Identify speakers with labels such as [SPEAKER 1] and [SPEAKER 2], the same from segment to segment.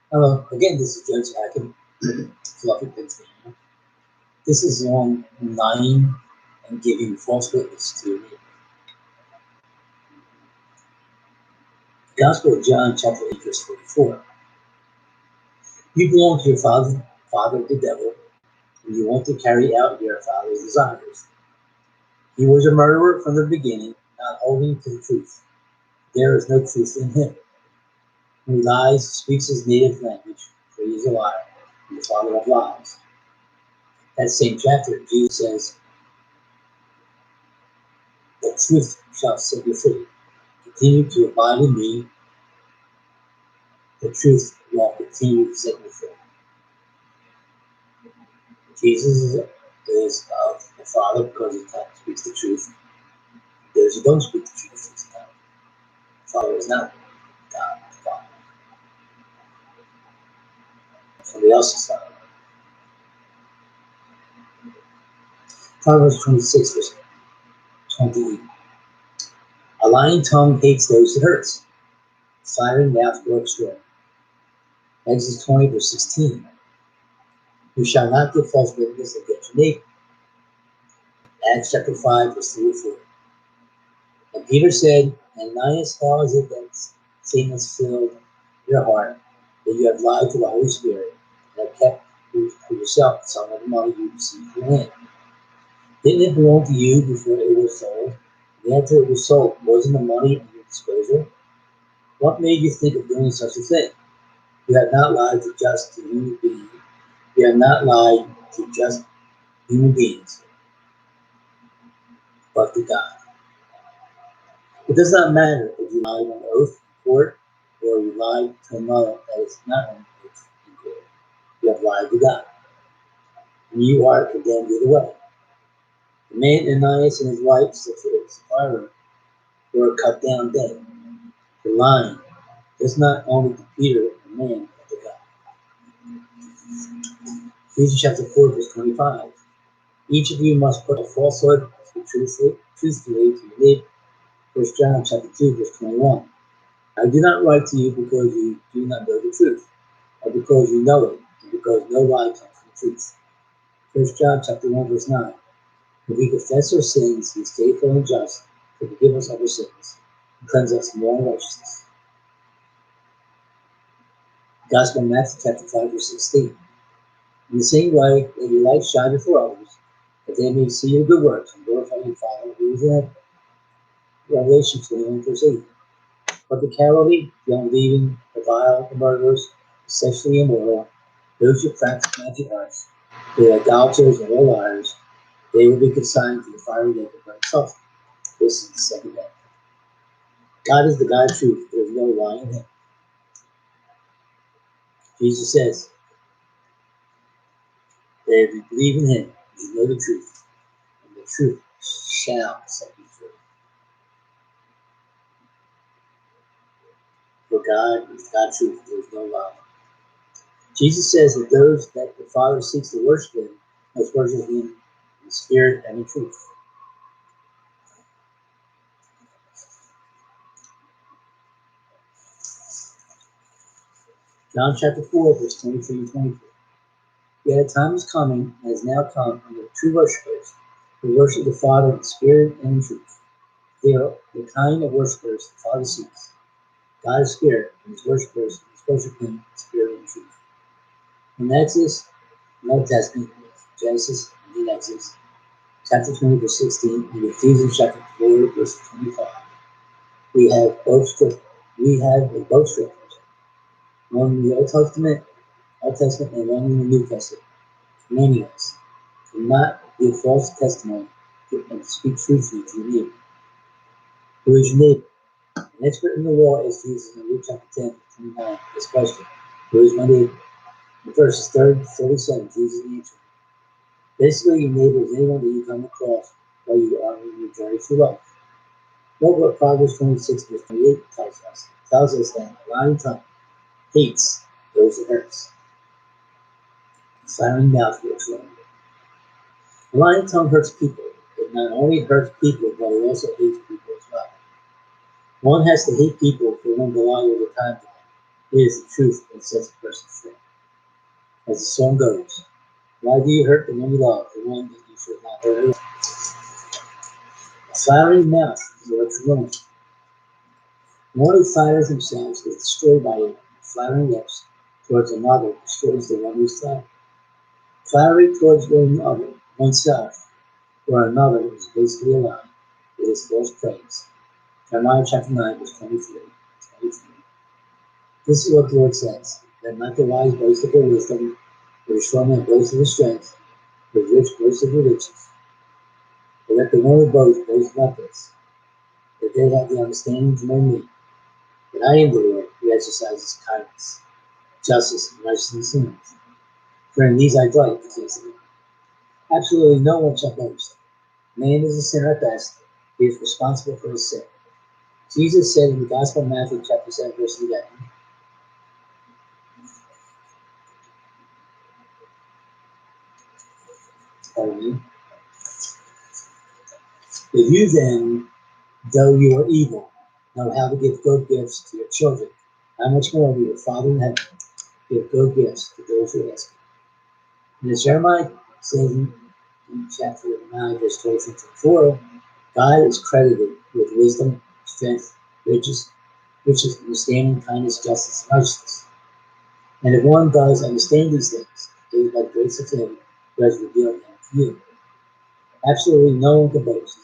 [SPEAKER 1] Hello, again, this is Judge Hackett, Fluffy Pennsylvania. This is on lying and giving false witness to me. Gospel of John, chapter 8, verse 44. You belong to your father, the devil, and you want to carry out your father's desires. He was a murderer from the beginning, not holding to the truth. There is no truth in him. When he lies, speaks his native language, for he is a liar, and the father of lies. That same chapter, Jesus says, the truth shall set you free. Continue to abide in me, the truth will continue to set you free. Jesus is of the Father because he speaks the truth. Those who don't speak the truth, he's not. The Father is not God, the Father. Somebody else's Father. Proverbs 26, verse 28. A lying tongue hates those it hurts. Flattering mouth works strong. Exodus 20, verse 16. You shall not give false witness against your neighbor. Acts chapter 5, verse 3 or 4. And Peter said, Ananias, how is it that Satan has filled your heart, that you have lied to the Holy Spirit, and have kept for yourself some of the money you received from him? Didn't it belong to you before it was sold? And after it was sold, wasn't the money at your disposal? What made you think of doing such a thing? You have not lied to just human beings. You have not lied to just human beings, but to God. It does not matter if you lied on oath in court or you lied to another that is not on oath in court. You have lied to God, and you are condemned either way. The man Ananias and his wife Sapphira were cut down dead for lying, just not only to Peter, a man, but to God. Ephesians chapter 4, verse 25. Each of you must put a falsehood truthfully to your neighbor. 1 John chapter 2, verse 21. I do not write to you because you do not know the truth, but because you know it, and because no lie comes from the truth. 1 John chapter 1, verse 9. If we confess our sins, he is faithful and just to forgive us of our sins and cleanse us from all unrighteousness. Gospel of Matthew chapter 5, verse 16. In the same way, let your light shine before others, that they may see your good works and glorify your Father who is in heaven. Revelation 21, verse 8. But the cowardly, the unbelieving, the vile, the murderers, the sexually immoral, those who practice magic arts, the idolaters and all liars, they will be consigned to the fiery lake of burning sulfur. This is the second death. God is the God of truth. There is no lie in him. Jesus says that if you believe in him, you know the truth, and the truth shall set you free. For God is God truth. There is no lie. Jesus says that those that the Father seeks to worship him must worship him in spirit and in truth. John chapter 4, verse 23 and 24. Yet a time is coming, and has now come, when the true worshippers will worship the Father in spirit and in truth. They are the kind of worshippers the Father seeks. God is spirit, and his worshippers must worship him in spirit and truth. In Exodus, in the Old Testament, Genesis and in Exodus, chapter 20, verse 16, and Ephesians chapter 4, verse 25. We have in both scriptures, one in the Old Testament and one in the New Testament, commanding us to not give false testimony and to speak truthfully to your neighbor. Who is your neighbor? An expert in the law is Jesus in Luke chapter 10, 29. This question, who is my neighbor? In verses 30 to 37, Jesus answered. Basically, your neighbor is anyone that you come across while you are on your journey through life. Note what Proverbs 26, verse 28 tells us. It tells us that a lying tongue hates those it hurts. A flattering mouth works wrong. A lying tongue hurts people. It not only hurts people, but it also hates people as well. One has to hate people for one to lie all the time to them. It is the truth that sets a person free. As the song goes, why do you hurt the one you love, the one that you should not hurt? A flattering mouth is what's wrong. One who flatters themselves is destroyed by it. Flattering lips towards another destroys the one who's flattered. Flattery towards oneself or another is basically a lie. It is false praise. Jeremiah chapter 9, verse 23. This is what the Lord says. Let not the wise boast of their wisdom, or the strong man boast of his strength, or the rich boast of their riches. But let the one who boast about this, that they have the understanding to know me, that I am the Lord who exercises kindness, justice, and righteousness in it. For in these I delight, declares the Lord. Absolutely no one shall boast. Man is a sinner at best. He is responsible for his sin. Jesus said in the Gospel of Matthew chapter 7, verse 11, if you then, though you are evil, know how to give good gifts to your children, how much more will your Father in heaven give good gifts to those who ask him? And as Jeremiah says in chapter 9, verse 24, God is credited with wisdom, strength, riches, understanding, kindness, justice, and righteousness. And if one does understand these things, it is by the grace of him who has revealed them to you. Absolutely no one can boast.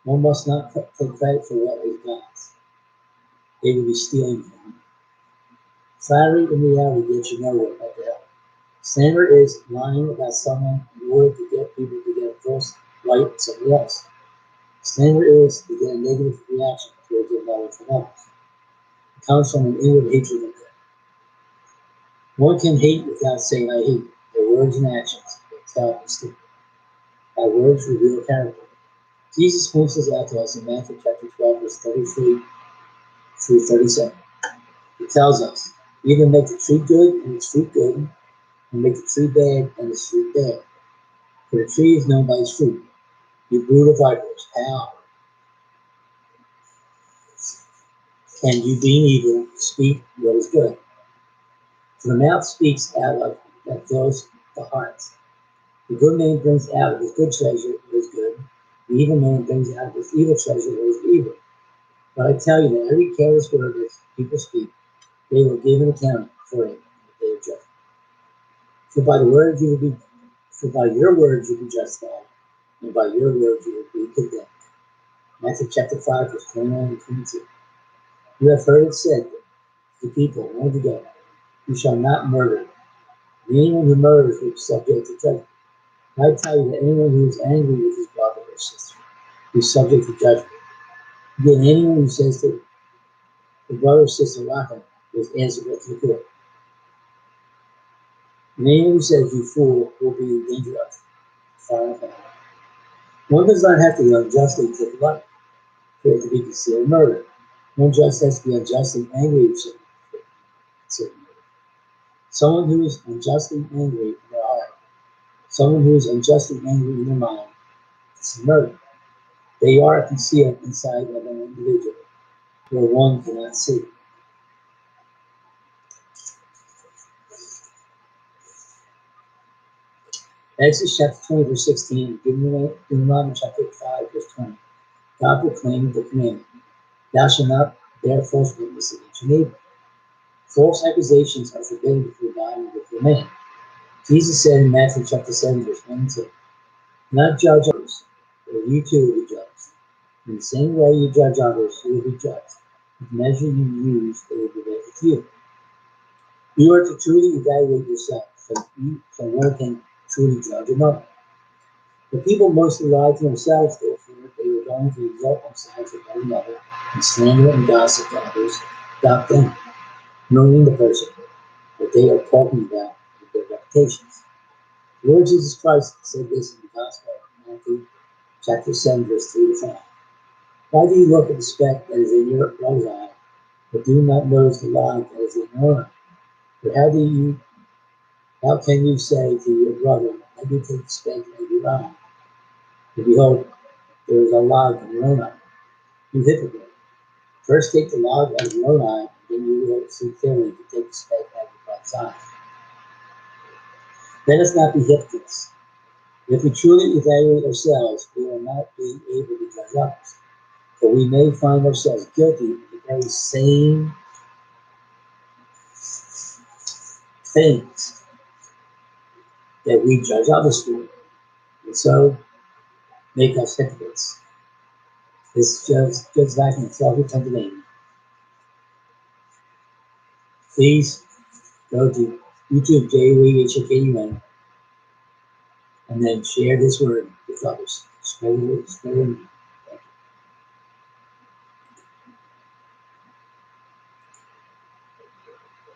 [SPEAKER 1] One must not take credit for what is God's. They will be stealing from him. Flattery in reality gets you nowhere but to hell. Slander is lying about someone in order to get people to get a false light on somebody else. Slander is to get a negative reaction towards your knowledge from others. It comes from an inward hatred of them. One can hate without saying I hate. Their words and actions tell us to. Our words reveal character. Jesus points this out to us in Matthew chapter 12, verse 33 through 37. He tells us, either make the tree good and its fruit good, and make the tree bad and its fruit bad. For the tree is known by its fruit. You brood of vipers, how can you, being evil, speak what is good? For the mouth speaks out of that fills the heart. The good man brings out of his good treasure what is good. The evil man brings out of his evil treasure what is evil. But I tell you that every careless word that people speak, they will give an account for it in the day of judgment. For by your words you will be justified, and by your words you will be condemned. Matthew chapter 5, verse 21 and 22. You have heard it said to people long ago, you shall not murder. And anyone who murders will be subject to judgment. I tell you that anyone who is angry with his brother or sister is subject to judgment. Again, anyone who says to the brother or sister, Rachel, is answerable to the court. And anyone who says, you fool, will be in danger of fire and hell. One does not have to be unjustly take life for it to be considered murder. One just has to be unjustly angry with someone for it to be considered murder. Someone who is unjustly angry in their heart, someone who is unjustly angry in their mind, is murder. They are concealed inside of an individual where one cannot see. Exodus chapter 20, verse 16, Deuteronomy chapter 5, verse 20. God proclaimed the commandment, thou shalt not bear false witness against your neighbor. False accusations are forbidden before God and before man. Jesus said in Matthew chapter 7, verse 1 and 2, do not judge others, or you too will be judged. In the same way you judge others, you will be judged. With the measure you use, it will be measured to you. You are to truly evaluate yourself, so one can truly judge another. The people mostly lie to themselves, therefore, they were going to exalt themselves above another and slander and gossip to others about them, knowing the person that they are talking about and their reputations. The Lord Jesus Christ said this in the Gospel of Matthew chapter 7, verse 3 to 5. Why do you look at the speck that is in your brother's eye, but do not notice the log that is in your own? But how can you say to your brother, let me take the speck out of your eye? And behold, there is a log in your own eye. You hypocrite. First take the log out of your own eye, then you will see clearly to take the speck out of God's eye. Let us not be hypocrites. If we truly evaluate ourselves, we will not be able to judge others. For we may find ourselves guilty of the very same things that we judge others for, and so make us hypocrites. This Judge back in Philadelphia, Pennsylvania. Please go to YouTube, JWHKUN, and then share this word with others. Spread it.